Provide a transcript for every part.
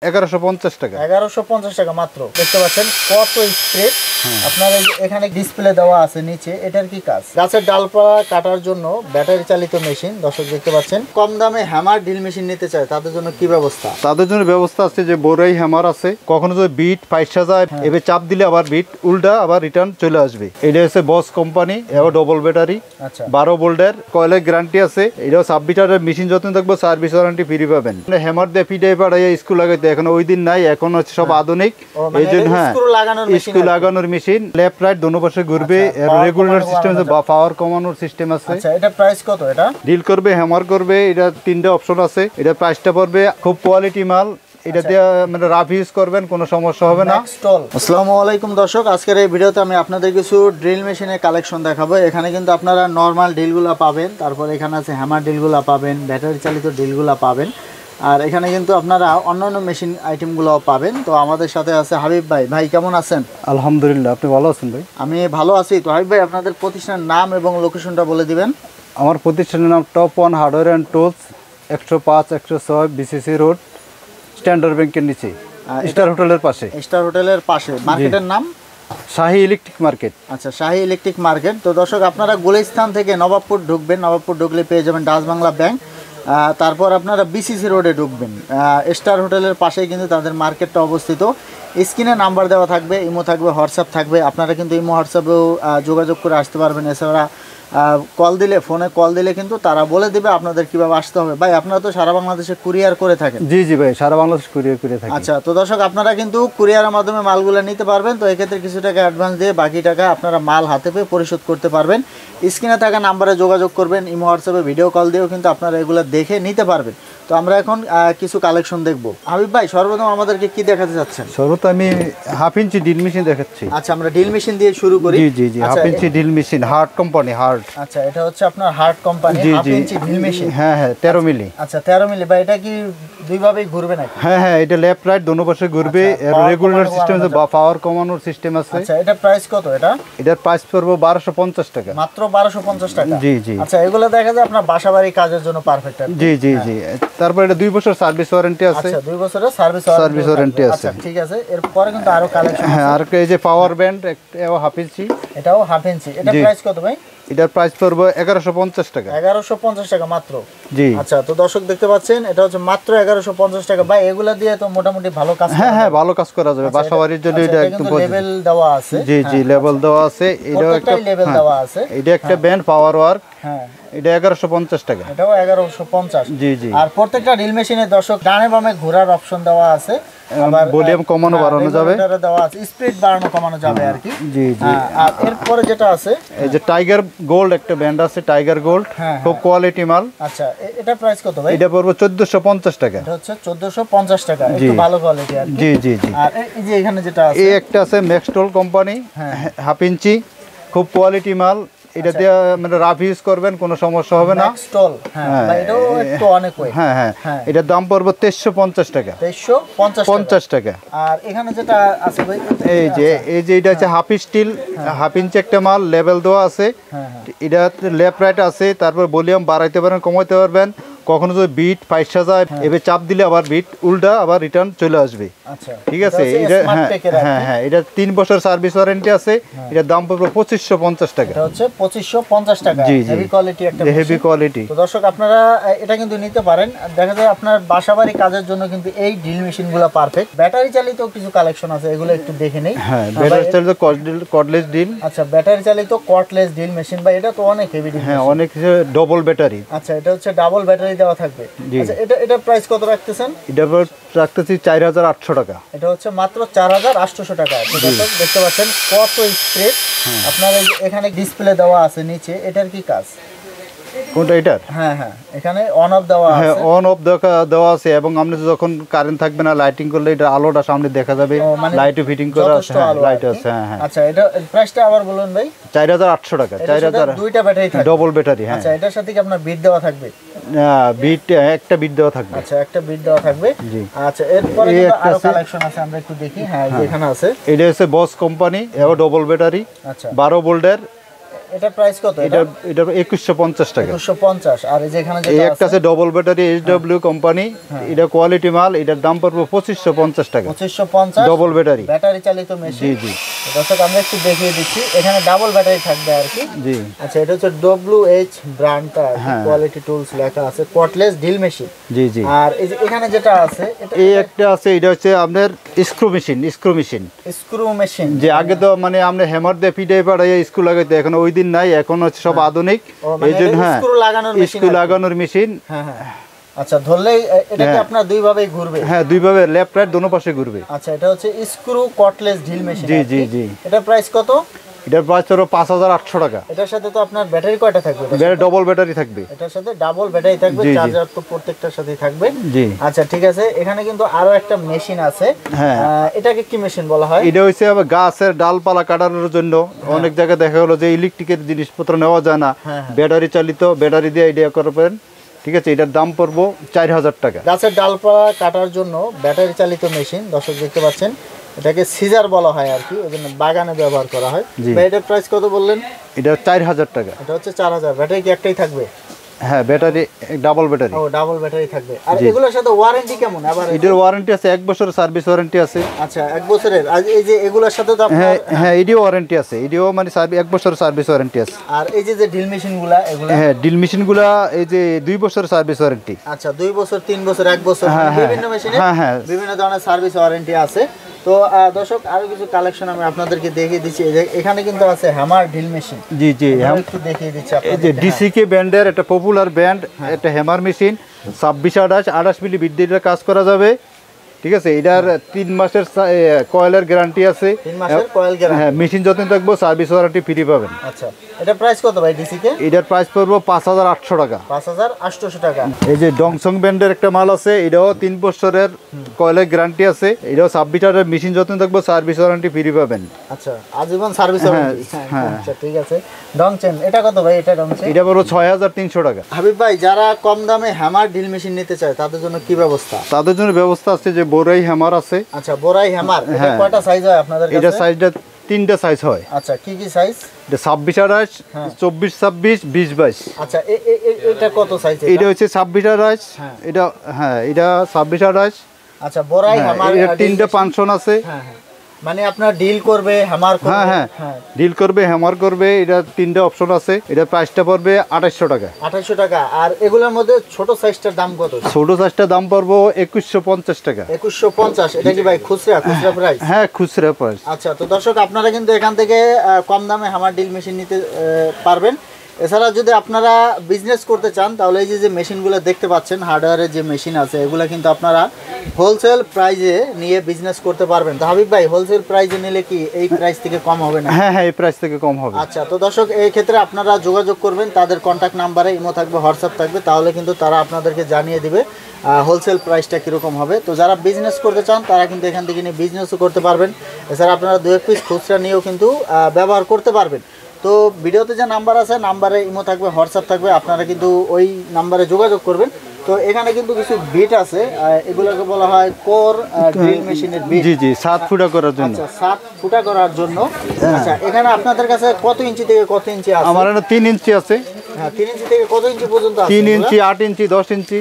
1150 টাকা। 1150 টাকা মাত্র। দেখতে পাচ্ছেন কত স্প্রে আপনার এখানে ডিসপ্লে দেওয়া আছে নিচে। এটার কি কাজ? গাছের ডালপালা কাটার জন্য ব্যাটারি চালিত মেশিন। দর্শক দেখতে পাচ্ছেন কম দামে হ্যামার ড্রিল মেশিন নিতে চায় তাদের জন্য কি ব্যবস্থা? তাদের জন্য ব্যবস্থা আছে যে বড়ই হ্যামার আছে, কখনো যদি বিট পাইসা যায় এবে চাপ দিলে আবার বিট উল্টা আবার রিটার্ন চলে আসবে। এটা হচ্ছে বস কোম্পানি, এবার ডবল ব্যাটারি, 12 ভোল্টের, কয়েলের গ্যারান্টি আছে। এটাও 26 লিটারের মেশিন যত্ন থাকবে, সার্ভিস ওয়ারেন্টি ফ্রি পাবেন। হ্যামার দিয়ে পিঠে পাড়াইয়া স্কুল লাগাইতে এখন ওই দিন নাই, এখন হচ্ছে সব আধুনিক। এই জন্য হ্যাঁ স্কুল লাগানোর মেশিন, লেফট রাইট দোনো পাশে ঘুরবে, রেগুলার সিস্টেম আছে বা পাওয়ার কমানোর সিস্টেম আছে। আচ্ছা এটা প্রাইস কত? এটা ডিল করবে হ্যামার করবে, এটা 3টা অপশন আছে। এটা প্রাইসটা পড়বে খুব কোয়ালিটি মাল, এটা দিয়ে মানে রাফ ইউজ করবেন, কোনো সমস্যা হবে না। আসসালামু আলাইকুম দর্শক, আজকের এই ভিডিওতে আমি আপনাদের কিছু ড্রিল মেশিনের কালেকশন দেখাবো। এখানে কিন্তু আপনারা নর্মাল ড্রিলগুলো পাবেন, তারপর এখানে আছে হ্যামার ড্রিলগুলো পাবেন, ব্যাটারি চালিত ড্রিলগুলো পাবেন, আর এখানে কিন্তু আপনারা অন্যান্য মেশিন আইটেমগুলোও পাবেন। তো আমাদের সাথে আছে হাবিব ভাই। ভাই কেমন আছেন? আলহামদুলিল্লাহ, আপনি ভালো আছেন ভাই? আমি ভালো আছি। তো হাবিব ভাই আপনাদের প্রতিষ্ঠানের নাম এবং লোকেশনটা বলে দিবেন। আমার প্রতিষ্ঠানের নাম top one hardware and tools, 105-106 BCC road, standard ব্যাংকের নিচে, স্টার হোটেলের পাশে। স্টার হোটেলের পাশে। মার্কেটের নাম শাহী ইলেকট্রিক মার্কেট। আচ্ছা, শাহী ইলেকট্রিক মার্কেট। তো দর্শক আপনারা গুলিস্তান থেকে নবাবপুর ঢুকবেন, নবাবপুর ঢুকলে পেয়ে যাবেন ডাচ বাংলা ব্যাংক। তারপর আপনারা বিসিসি রোডে ঢুকবেন, স্টার হোটেলের পাশেই কিন্তু তাদের মার্কেটটা অবস্থিত। স্ক্রিনে নাম্বার দেওয়া থাকবে, ইমো থাকবে, হোয়াটসঅ্যাপ থাকবে। আপনারা কিন্তু ইমো হোয়াটসঅ্যাপেও যোগাযোগ করে আসতে পারবেন। এছাড়া কল দিলে, ফোনে কল দিলে কিন্তু তারা বলে দেবে আপনাদের কিভাবে আসতে হবে। ভাই আপনারা তো সারা বাংলাদেশে কুরিয়ার করে থাকেন? জি জি ভাই, সারা বাংলাদেশ কুরিয়ার করে থাকি। আচ্ছা, তো দর্শক আপনারা কিন্তু কুরিয়ারের মাধ্যমে মালগুলো নিতে পারবেন। তো এক্ষেত্রে কিছু টাকা অ্যাডভান্স দিয়ে বাকি টাকা আপনারা মাল হাতে পেয়ে পরিশোধ করতে পারবেন। স্ক্রিনে থাকা নাম্বারে যোগাযোগ করবেন, ইমো হোয়াটসঅ্যাপে ভিডিও কল দিয়েও কিন্তু আপনারা এগুলো দেখে নিতে পারবেন। তো আমরা এখন কিছু কালেকশন দেখবো। হাবিব ভাই সর্বপ্রথম আমাদেরকে কি দেখাতে চাচ্ছেন? সর্বপ্রথম আমি হাফ ইঞ্চি ড্রিল মেশিন দেখাচ্ছি। আচ্ছা, আমরা ড্রিল মেশিন দিয়ে শুরু করি। জি জি জি, half inch drill machine, hard company, hard. আচ্ছা, এটা হচ্ছে আপনার hard company half inch drill machine. হ্যাঁ হ্যাঁ, 13 মিলি। আচ্ছা 13 মিলি। ভাই এটা কি দুই ভাবেই ঘুরবে নাকি? হ্যাঁ হ্যাঁ, এটা লেফট রাইট দোনো পাশে ঘুরবে, রেগুলার সিস্টেম আছে বা পাওয়ার কমানোর সিস্টেম আছে। আচ্ছা, এটা প্রাইস কত? এটার প্রাইস পড়বে 1250 টাকা মাত্র। 1250 টাকা। জি জি। আচ্ছা, এগুলো দেখা যায় আপনার বাসাবাড়ি কাজের জন্য পারফেক্ট। জি জি জি। তারপর এটা 2 বছর সার্ভিস ওয়ারেন্টি আছে। আচ্ছা, 2 বছরের সার্ভিস ওয়ারেন্টি আছে। আচ্ছা ঠিক আছে। এরপরে কিন্তু আরো কালেকশন। হ্যাঁ, আর এই যে পাওয়ার ব্যান্ড, এটাও হাফ ইঞ্চি। এটাও হাফ ইঞ্চি। এটা প্রাইস কত ভাই? এটার প্রাইস পড়বে 1150 টাকা। 1150 টাকা মাত্র। জি। আচ্ছা, তো দর্শক দেখতে পাচ্ছেন এটা হচ্ছে মাত্র 1150 টাকা। ভাই এগুলা দিয়ে তো মোটামুটি ভালো কাজ। হ্যাঁ হ্যাঁ, ভালো কাজ করা যাবে বাসাবাড়ির জন্য। এটা একদম লেভেল দেওয়া আছে। জি জি, লেভেল দেওয়া আছে। এটাও একটা লেভেল দেওয়া আছে। এটা একটা ব্যান্ড পাওয়ার ওয়ার্ক। হ্যাঁ, এটা 1150 টাকা। এটাও 1150। জি জি। আর প্রত্যেকটা ড্রিল মেশিনের দর্শক ডানে বামে ঘোরার অপশন দেওয়া আছে। আবার ভলিউম কমানো বাড়ানো যাবে, এটা দেওয়া আছে, স্পিড বাড়ানো কমানো যাবে আর কি। জি জি। আর এরপরে যেটা আছে এই যে টাইগার গোল্ড, একটা ব্র্যান্ড আছে টাইগার গোল্ড, খুব কোয়ালিটি মাল। আচ্ছা, এটা প্রাইস কত ভাই? এটা পড়বে 1450 টাকা। এটা হচ্ছে 1450 টাকা, একটু ভালো কোয়ালিটি আর কি। জি জি জি। আর এই যে এখানে যেটা আছে, এই একটা আছে ম্যাক্সটল কোম্পানি, হাফ ইঞ্চি, খুব কোয়ালিটি মাল। এটা দিয়ে মানে রাফ ইউজ করবেন, কোনো সমস্যা হবে না। ম্যাক্সটল, হ্যাঁ ভাই এটাও একটু অনেক ওয়েট। হ্যাঁ হ্যাঁ, এটার দাম পড়বে 2350 টাকা। 2350 টাকা। আর এখানে যেটা আছে ভাই, এই যে এটা হচ্ছে হাফ স্টিল, হাফ ইঞ্চি একটা মাল, লেভেল দেওয়া আছে। এটা লেফট রাইট আছে। তারপর ভলিউম বাড়াইতে পারেন, কমাইতে পারবেন। কখনো যদি বিট পাইসা যায় এবে চাপ দিলে আবার বিট উল্টা আবার রিটার্ন চলে আসবে। আচ্ছা ঠিক আছে। এটা হ্যাঁ হ্যাঁ, এটা 3 বছর সার্ভিস ওয়ারেন্টি আছে। এটার দাম পড়বে 2550 টাকা। এটা হচ্ছে 2550 টাকা। হেভি কোয়ালিটি একটা, হেভি কোয়ালিটি। তো দর্শক আপনারা এটা কিন্তু নিতে পারেন। দেখা যায় আপনার বাসাবাড়ি কাজের জন্য কিন্তু এই ড্রিল মেশিনগুলো পারফেক্ট। ব্যাটারি চালিত কিছু কালেকশন আছে, এগুলো একটু দেখে নেই। হ্যাঁ, ব্যাটারি চালিত কর্ডলেস ড্রিল। আচ্ছা, ব্যাটারি চালিত কর্ডলেস ড্রিল মেশিন। ভাই এটা তো অনেক হেভি ড্রিল। হ্যাঁ, অনেক ডবল ব্যাটারি। আচ্ছা, এটা হচ্ছে ডাবল ব্যাটারি দেওয়া থাকবে। আচ্ছা, এটা প্রাইস কত রাখতেছেন? এটা রাখতেছি 4800 টাকা। এটা হচ্ছে মাত্র 4800 টাকা। দেখতে পাচ্ছেন কত স্প্রে আপনার এখানে ডিসপ্লে দেওয়া আছে নিচে। এটার কি কাজ? কোনটা এটার? হ্যাঁ হ্যাঁ, এখানে অন অফ দেওয়া আছে। হ্যাঁ, অন অফ দেওয়া আছে। এবং আপনি যখন কারেন্ট থাকবে না, লাইটিং করলে এটা আলোটা সামনে দেখা যাবে। লাইটও ফিটিং করা আছে, লাইট আছে। হ্যাঁ হ্যাঁ। আচ্ছা, এটা প্রাইসটা আবার বলুন ভাই। 4800 টাকা। 4000, দুইটা ব্যাটারি থাকবে, ডবল ব্যাটারি। হ্যাঁ। আচ্ছা, এটার সাথে কি আপনার বিট দেওয়া থাকবে? বিট, একটা বিট দেওয়া থাকবে। আচ্ছা, একটা বিট দেওয়া থাকবে। জি। আচ্ছা, এরপরে আরো কালেকশন আছে, আমরা একটু দেখি। হ্যাঁ, এখানে আছে। এটা হচ্ছে বস কোম্পানি, এও ডবল ব্যাটারি। আচ্ছা, 12 ভোল্টের, এটা প্রাইস কত? এটা 2150 টাকা। 2150। আর এই যে এখানে এই একটা আছে ডবল ব্যাটারি SW কোম্পানি, এটা কোয়ালিটি মাল, এটার দাম পড়বে 2550 টাকা। 2550 ডবল ব্যাটারি, ব্যাটারি চালিত মেশিন। জি জি দর্শক আমরা একটু দেখিয়ে দিচ্ছি, এখানে ডাবল ব্যাটারি থাকবে আর কি। জি। আচ্ছা, এটা হচ্ছে WH ব্র্যান্ডটা, কোয়ালিটি টুলস লেখা আছে, কটলেস ড্রিল মেশিন। জি জি। আর এই যে এখানে যেটা আছে এই একটা আছে, এটা হচ্ছে আপনার স্ক্রু মেশিন। স্ক্রু মেশিন, যে আগে তো মানে আমরা হ্যামার দিয়ে পিটাই পাড়াই স্ক্রু লাগাইতে, এখন ওই দিন নাই, এখন হচ্ছে সব আধুনিক। এই জন্য হ্যাঁ, স্ক্রু লাগানোর মেশিন। হ্যাঁ হ্যাঁ। আচ্ছা, ধরলেই এটা কি আপনার দুই ভাবেই ঘুরবে? হ্যাঁ, দুই ভাবে, লেফট রাইট দোনো পাশে ঘুরবে। আচ্ছা, এটা হচ্ছে স্ক্রু কটলেস ড্রিল মেশিন। জি জি জি। এটা প্রাইস কত? এটার প্রাইস হলো 5800 টাকা। এটার সাথে তো আপনার ব্যাটারি কয়টা থাকবে? ডবল ব্যাটারি থাকবে। এটার সাথে ডাবল ব্যাটারি থাকবে, চার্জার তো প্রত্যেকটার সাথেই থাকবে। জি। আচ্ছা, ঠিক আছে। এখানে কিন্তু আরো একটা মেশিন আছে। হ্যাঁ, এটাকে কি মেশিন বলা হয়? এটা হচ্ছে আবার গাছের ডালপালা কাটানোর জন্য। অনেক জায়গায় দেখা গেলো যে ইলেকট্রিকের জিনিসপত্র নেওয়া যায় না, ব্যাটারি চালিত, ব্যাটারি দিয়ে আইডিয়া করবেন। ঠিক আছে, এটার দাম পড়বো 4000 টাকা। গাছের ডালপালা কাটার জন্য ব্যাটারি চালিত মেশিন। দর্শক দেখতে পাচ্ছেন, এটাকে সিজার বলা হয় আর কি, ওই জন্য বাগানে ব্যবহার করা হয়। এটার প্রাইস কত বললেন? এটা 4000 টাকা। এটা হচ্ছে 4000। ব্যাটারি কি একটাই থাকবে? হ্যাঁ, ব্যাটারি ডাবল ব্যাটারি। ও, ডাবল ব্যাটারি থাকবে। আর এগুলোর সাথে ওয়ারেন্টি কেমন? আবার এটার ওয়ারেন্টি আছে 1 বছরের সার্ভিস ওয়ারেন্টি আছে। আচ্ছা, 1 বছরের। আর এই যে এগুলোর সাথে তো আপনার হ্যাঁ, এডিও ওয়ারেন্টি আছে। এডিও মানে 1 বছরের সার্ভিস ওয়ারেন্টি আছে। আর এই যে ড্রিল মেশিনগুলা, এগুলা? হ্যাঁ, ড্রিল মেশিনগুলা এই যে 2 বছরের সার্ভিস ওয়ারেন্টি। আচ্ছা, 2 বছর, 3 বছর, 1 বছর, বিভিন্ন মেশিনে বিভিন্ন ধরনের সার্ভিস ওয়ারেন্টি আছে। তো দর্শক, আরো কিছু কালেকশন আমি আপনাদেরকে দেখিয়ে দিচ্ছি। এখানে কিন্তু আছে হ্যামার ড্রিল মেশিন। জি জি, একটু দেখিয়ে দিচ্ছি এই যে ডিসিকে ব্র্যান্ডের একটা পপুলার ব্র্যান্ড, একটা হ্যামার মেশিন। 26-28 মিলি বিদ্যুতের কাজ করা যাবে। ঠিক আছে, এটার 3 মাসের কয়েলের গ্যারান্টি আছে। 3 মাসের কয়েল গ্যারান্টি। হ্যাঁ, মেশিন যতদিন থাকবো সার্ভিস ওয়ারেন্টি ফ্রি পাবেন। আচ্ছা, এটা প্রাইস কত ভাই ডিসিকে? এটার প্রাইস পড়বো 5800 টাকা। 5800 টাকা। এই যে ডংসং ব্র্যান্ডের একটা মাল আছে, এটাও 3 বছরের কয়েলের গ্যারান্টি আছে। এটাও 26 মেশিন যতদিন থাকবো সার্ভিস ওয়ারেন্টি ফ্রি পাবেন। আচ্ছা, আজীবন সার্ভিস ওয়ারেন্টি। হ্যাঁ, আচ্ছা, ঠিক আছে। ডংচেন, এটা কত ভাই? এটা ডংচেন, এটা পড়বো 6300 টাকা। হাবিব ভাই, যারা কম দামে হ্যামার ড্রিল মেশিন নিতে চায় তাদের জন্য কি ব্যবস্থা? তাদের জন্য ব্যবস্থা আছে, যে বোরাই হ্যামার আছে। আচ্ছা, বোরাই হ্যামার। এটা কয়টা সাইজ হয় আপনাদের কাছে? এটা সাইজটা 3টা সাইজ হয়। আচ্ছা, কি কি সাইজ? এটা 26-28, 24-26, 20-22। আচ্ছা, এটা কত সাইজ? এটা হচ্ছে 26-28। এটা হ্যাঁ, এটা 26-28। আচ্ছা, বোরাই হ্যামার। এটা 3টা ফাংশন আছে। হ্যাঁ হ্যাঁ, মানে আপনার ডিল করবে, হ্যামার করবে। হ্যাঁ হ্যাঁ, ডিল করবে, হ্যামার করবে। এটা 3টা অপশন আছে। এটা প্রাইসটা পড়বে 2800 টাকা। 2800 টাকা। আর এগুলোর মধ্যে ছোট সাইজটার দাম কত? ছোট সাইজটার দাম পড়বো 2150 টাকা। 2150। এটা কি ভাই খুচরা প্রাইস? হ্যাঁ, খুচরা প্রাইস। আচ্ছা, তো দর্শক, আপনারা কিন্তু এখান থেকে কম দামে হ্যামার ড্রিল মেশিন নিতে পারবেন। এছাড়া যদি আপনারা বিজনেস করতে চান, তাহলে এই যে মেশিনগুলো দেখতে পাচ্ছেন, হার্ডওয়্যারের যে মেশিন আছে, এগুলো কিন্তু আপনারা হোলসেল প্রাইজে নিয়ে বিজনেস করতে পারবেন। তো হাবিব ভাই, হোলসেল প্রাইজে নিলে কি এই প্রাইস থেকে কম হবে না? হ্যাঁ হ্যাঁ, এই প্রাইস থেকে কম হবে। আচ্ছা, তো দর্শক, এই ক্ষেত্রে আপনারা যোগাযোগ করবেন, তাদের কন্ট্যাক্ট নাম্বারে ইমো থাকবে, হোয়াটসঅ্যাপ থাকবে, তাহলে কিন্তু তারা আপনাদেরকে জানিয়ে দিবে হোলসেল প্রাইসটা কীরকম হবে। তো যারা বিজনেস করতে চান তারা কিন্তু এখান থেকে নিয়ে বিজনেসও করতে পারবেন। এছাড়া আপনারা 2-1 পিস খুচরা নিয়েও কিন্তু ব্যবহার করতে পারবেন। তো ভিডিওতে যে নাম্বার আছে, নাম্বারে ইমো থাকবে, হোয়াটসঅ্যাপ থাকবে, আপনারা কিন্তু ওই নাম্বারে যোগাযোগ করবেন। তো এখানে কিন্তু কিছু বিট আছে, এগুলোকে বলা হয় কোর ড্রিল মেশিনের বিট। জি জি, 7 ফুটা করার জন্য। আচ্ছা, 7 ফুটা করার জন্য। আচ্ছা, এখানে আপনাদের কাছে কত ইঞ্চি থেকে কত ইঞ্চি আছে? আমার এখানে 3 ইঞ্চি আছে। হ্যাঁ, 3 ইঞ্চি থেকে কত ইঞ্চি পর্যন্ত আছে? 3 ইঞ্চি, 8 ইঞ্চি, 10 ইঞ্চি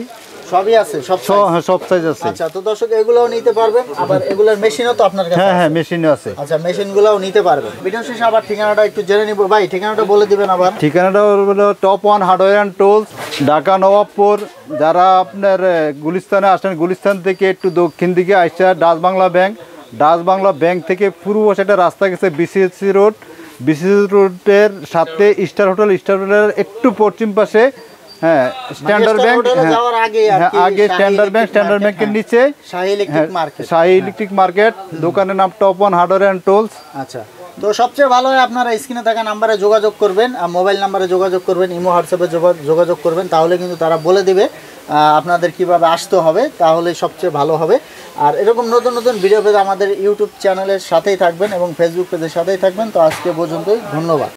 সবই আছে, সব সাইজ আছে। আচ্ছা, তো দর্শক, এগুলোও নিতে পারবেন। আবার এগুলোর মেশিনও তো আপনার কাছে? হ্যাঁ হ্যাঁ, মেশিনও আছে। আচ্ছা, মেশিনগুলোও নিতে পারবেন। ভিডিও শেষে আবার ঠিকানাটা একটু জেনে নিব ভাই, ঠিকানাটা বলে দিবেন আবার। ঠিকানাটা হলো top 1 hardware and tools, Dhaka Nawabpur. যারা আপনার গুলিস্তানে আসেন, গুলিস্তান থেকে একটু দক্ষিণ দিকে আসছে ডাচ বাংলা ব্যাংক থেকে পূর্ব পাশে একটা রাস্তা গেছে, বিসিএসসি রোডের সাথে স্টার হোটেলের একটু পশ্চিম পাশে। হ্যাঁ, স্ট্যান্ডার্ড ব্যাংক, আগে স্ট্যান্ডার্ড ব্যাংকের নিচে শাহী ইলেকট্রিক মার্কেট। দোকানের নাম টপ 1 হার্ডওয়্যার অ্যান্ড টুলস। আচ্ছা, তো সবচেয়ে ভালো হয় আপনারা স্ক্রিনে থাকা নাম্বারে যোগাযোগ করবেন, মোবাইল নাম্বারে যোগাযোগ করবেন, ইমো হোয়াটসঅ্যাপে যোগাযোগ করবেন, তাহলে কিন্তু তারা বলে দিবে আপনাদের কিভাবে আসতে হবে, তাহলে সবচেয়ে ভালো হবে। আর এরকম নতুন নতুন ভিডিও পেতে আমাদের ইউটিউব চ্যানেলের সাথেই থাকবেন এবং ফেসবুক পেজের সাথেই থাকবেন। তো আজকে পর্যন্তই, ধন্যবাদ।